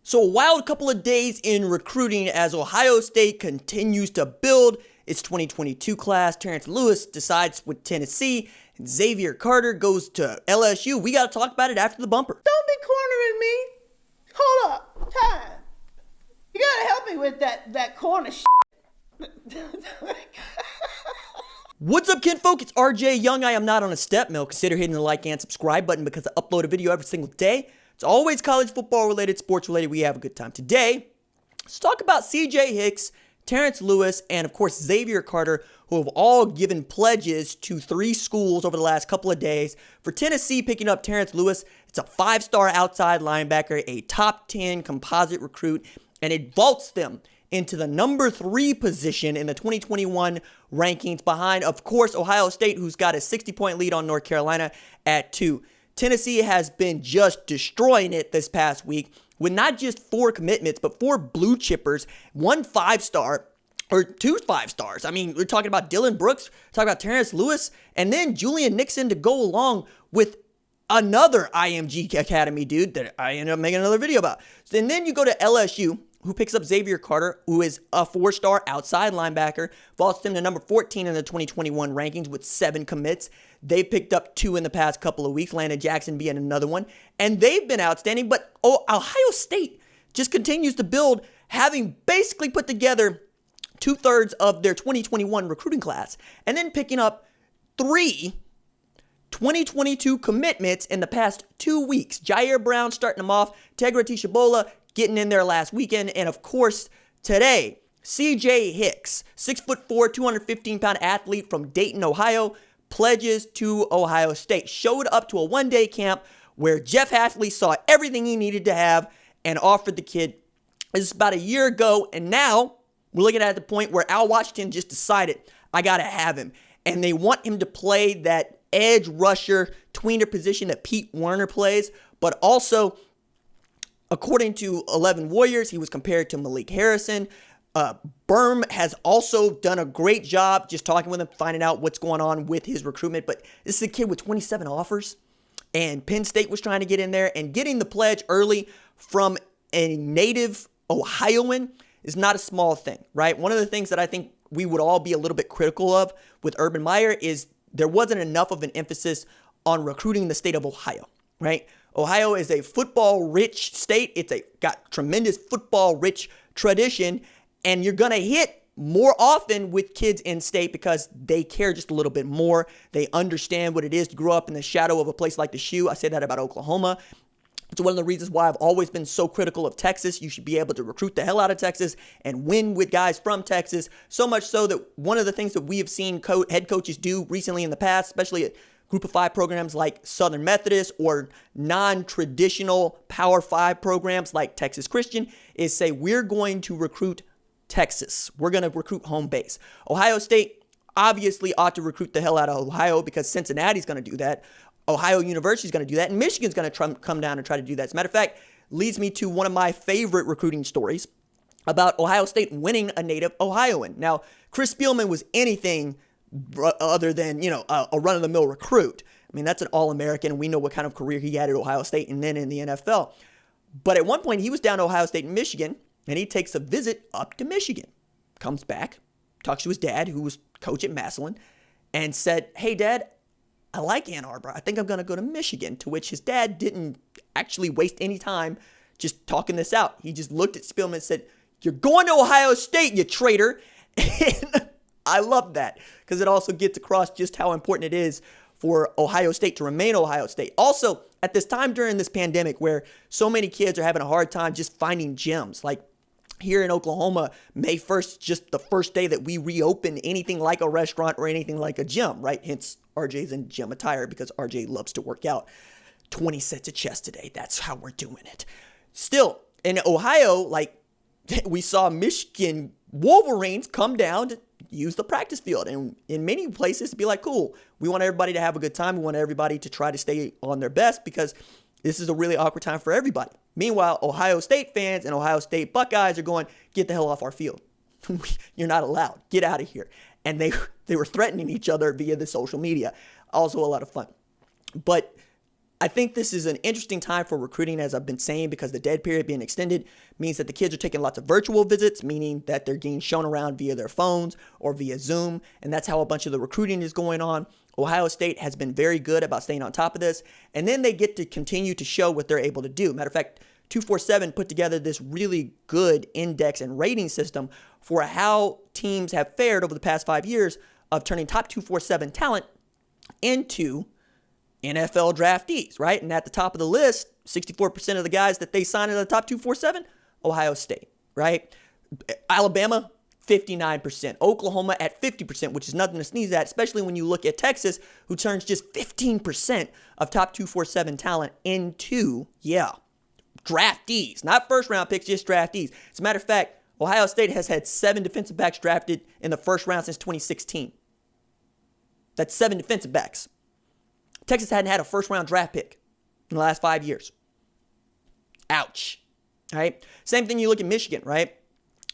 So a wild couple of days in recruiting as Ohio State continues to build its 2022 class. Terrence Lewis decides with Tennessee, and Xavier Carter goes to LSU. We got to talk about it after the bumper. Don't be cornering me. Hold up. Time. You got to help me with that corner shit. What's up, kinfolk? It's RJ Young. I am not on a step mill. Consider hitting the like and subscribe button because I upload a video every single day. It's always college football related, sports related. We have a good time. Today, let's talk about CJ Hicks, Terrence Lewis, and of course Xavier Carter, who have all given pledges to 3 schools over the last couple of days. For Tennessee, picking up Terrence Lewis, it's a 5-star outside linebacker, a top 10 composite recruit, and it vaults them into the number 3 position in the 2021 rankings behind, of course, Ohio State, who's got a 60-point lead on North Carolina at 2. Tennessee has been just destroying it this past week with not just 4 commitments, but 4 blue chippers, 1 5-star, or 2 5-stars. I mean, we're talking about Dylan Brooks, talking about Terrence Lewis, and then Julian Nixon to go along with another IMG Academy dude that I ended up making another video about. And then you go to LSU, who picks up Xavier Carter, who is a 4-star outside linebacker, vaults him to number 14 in the 2021 rankings with 7 commits. They've picked up 2 in the past couple of weeks, Landon Jackson being another one, and they've been outstanding. But Ohio State just continues to build, having basically put together 2/3 of their 2021 recruiting class, and then picking up 3 2022 commitments in the past 2 weeks. Jair Brown starting them off, Tegra Tishabola getting in there last weekend, and of course, today, CJ Hicks, 6'4", 215-pound athlete from Dayton, Ohio, pledges to Ohio State. Showed up to a one-day camp where Jeff Hafley saw everything he needed to have and offered the kid. This is about a year ago, and now we're looking at the point where Al Washington just decided, I got to have him. And they want him to play that edge rusher tweener position that Pete Werner plays, but also, according to 11 Warriors, he was compared to Malik Harrison. Berm has also done a great job just talking with him, finding out what's going on with his recruitment. But this is a kid with 27 offers, and Penn State was trying to get in there, and getting the pledge early from a native Ohioan is not a small thing, right? One of the things that I think we would all be a little bit critical of with Urban Meyer is there wasn't enough of an emphasis on recruiting the state of Ohio, right? Ohio is a football-rich state. It's got tremendous football-rich tradition, and you're going to hit more often with kids in state because they care just a little bit more. They understand what it is to grow up in the shadow of a place like the Shoe. I say that about Oklahoma. It's one of the reasons why I've always been so critical of Texas. You should be able to recruit the hell out of Texas and win with guys from Texas. So much so that one of the things that we have seen head coaches do recently in the past, especially at Group of 5 programs like Southern Methodist or non-traditional Power 5 programs like Texas Christian, is say we're going to recruit Texas. We're going to recruit home base. Ohio State obviously ought to recruit the hell out of Ohio because Cincinnati's going to do that. Ohio University is going to do that, and Michigan's going to come down and try to do that. As a matter of fact, leads me to one of my favorite recruiting stories about Ohio State winning a native Ohioan. Now, Chris Spielman was anything other than, a run-of-the-mill recruit. I mean, that's an All-American, and we know what kind of career he had at Ohio State and then in the NFL. But at one point, he was down to Ohio State and Michigan, and he takes a visit up to Michigan. Comes back, talks to his dad, who was coach at Massillon, and said, hey, Dad, I like Ann Arbor. I think I'm going to go to Michigan, to which his dad didn't actually waste any time just talking this out. He just looked at Spielman and said, you're going to Ohio State, you traitor. And I love that because it also gets across just how important it is for Ohio State to remain Ohio State. Also, at this time during this pandemic where so many kids are having a hard time just finding gyms, like here in Oklahoma, May 1st, just the first day that we reopen anything like a restaurant or anything like a gym, right? Hence, RJ's in gym attire because RJ loves to work out. 20 sets of chest today. That's how we're doing it. Still, in Ohio, we saw Michigan Wolverines come down to use the practice field. And in many places, to be like, cool, we want everybody to have a good time. We want everybody to try to stay on their best because this is a really awkward time for everybody. Meanwhile, Ohio State fans and Ohio State Buckeyes are going, get the hell off our field. You're not allowed. Get out of here. And they were threatening each other via the social media. Also a lot of fun. But I think this is an interesting time for recruiting, as I've been saying, because the dead period being extended means that the kids are taking lots of virtual visits, meaning that they're getting shown around via their phones or via Zoom, and that's how a bunch of the recruiting is going on. Ohio State has been very good about staying on top of this, and then they get to continue to show what they're able to do. Matter of fact, 247 put together this really good index and rating system for how teams have fared over the past 5 years of turning top 247 talent into NFL draftees, right? And at the top of the list, 64% of the guys that they signed in the top 247, Ohio State, right? Alabama, 59%. Oklahoma at 50%, which is nothing to sneeze at, especially when you look at Texas, who turns just 15% of top 247 talent into, draftees. Not first round picks, just draftees. As a matter of fact, Ohio State has had 7 defensive backs drafted in the first round since 2016. That's 7 defensive backs. Texas hadn't had a first-round draft pick in the last 5 years. Ouch. All right? Same thing you look at Michigan, right?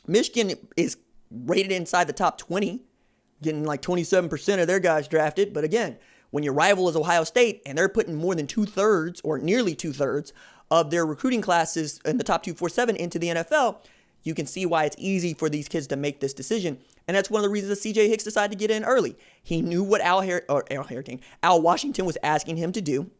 Michigan is rated inside the top 20, getting like 27% of their guys drafted. But again, when your rival is Ohio State and they're putting more than 2/3 or nearly 2/3 of their recruiting classes in the top 247 into the NFL, you can see why it's easy for these kids to make this decision. And that's one of the reasons that CJ Hicks decided to get in early. He knew what Al Washington was asking him to do.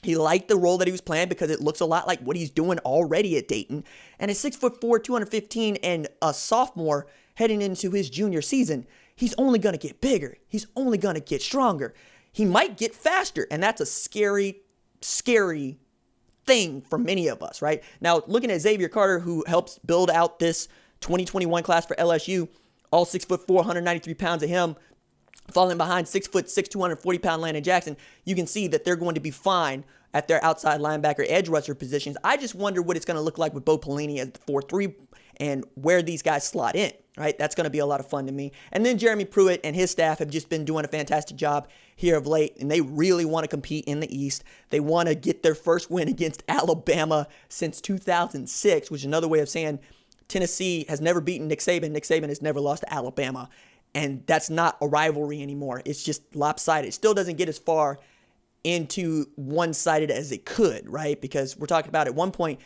He liked the role that he was playing because it looks a lot like what he's doing already at Dayton. And at 6'4", 215, and a sophomore heading into his junior season, he's only going to get bigger. He's only going to get stronger. He might get faster, and that's a scary, scary thing for many of us, right? Now, looking at Xavier Carter, who helps build out this 2021 class for LSU, all 6'4", 193 pounds of him, falling behind 6'6", 240-pound Landon Jackson, you can see that they're going to be fine at their outside linebacker edge rusher positions. I just wonder what it's going to look like with Bo Pelini as the 4-3 and where these guys slot in, right? That's going to be a lot of fun to me. And then Jeremy Pruitt and his staff have just been doing a fantastic job here of late, and they really want to compete in the East. They want to get their first win against Alabama since 2006, which is another way of saying Tennessee has never beaten Nick Saban. Nick Saban has never lost to Alabama. And that's not a rivalry anymore. It's just lopsided. It still doesn't get as far into one-sided as it could, right? Because we're talking about at one point,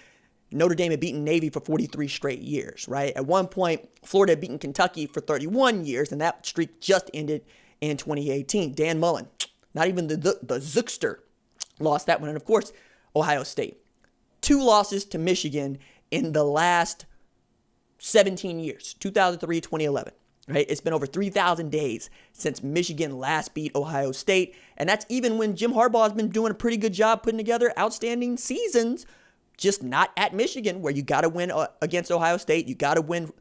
Notre Dame had beaten Navy for 43 straight years, right? At one point, Florida had beaten Kentucky for 31 years, and that streak just ended in 2018. Dan Mullen, not even the Zookster, lost that one. And of course, Ohio State. 2 losses to Michigan in the last 17 years, 2003, 2011. Right? It's been over 3,000 days since Michigan last beat Ohio State. And that's even when Jim Harbaugh has been doing a pretty good job putting together outstanding seasons, just not at Michigan, where you got to win against Ohio State. You got to win,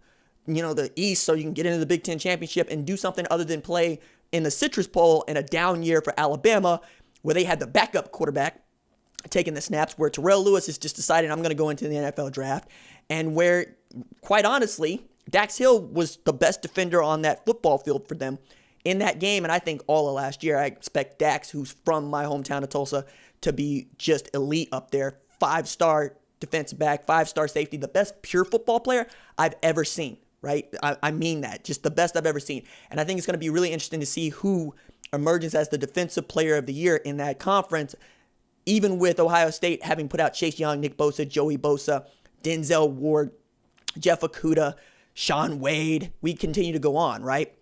the East so you can get into the Big Ten championship and do something other than play in the Citrus Bowl in a down year for Alabama, where they had the backup quarterback taking the snaps, where Terrell Lewis has just decided I'm going to go into the NFL draft, and where, quite honestly, Dax Hill was the best defender on that football field for them in that game. And I think all of last year, I expect Dax, who's from my hometown of Tulsa, to be just elite up there. 5-star defensive back, 5-star safety, the best pure football player I've ever seen, right? I mean that, just the best I've ever seen. And I think it's going to be really interesting to see who emerges as the defensive player of the year in that conference, even with Ohio State having put out Chase Young, Nick Bosa, Joey Bosa, Denzel Ward, Jeff Okudah, Sean Wade. We continue to go on, right?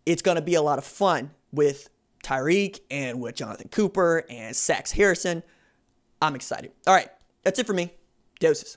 It's going to be a lot of fun with Tyreek and with Jonathan Cooper and Sax Harrison. I'm excited. All right, that's it for me. Doses.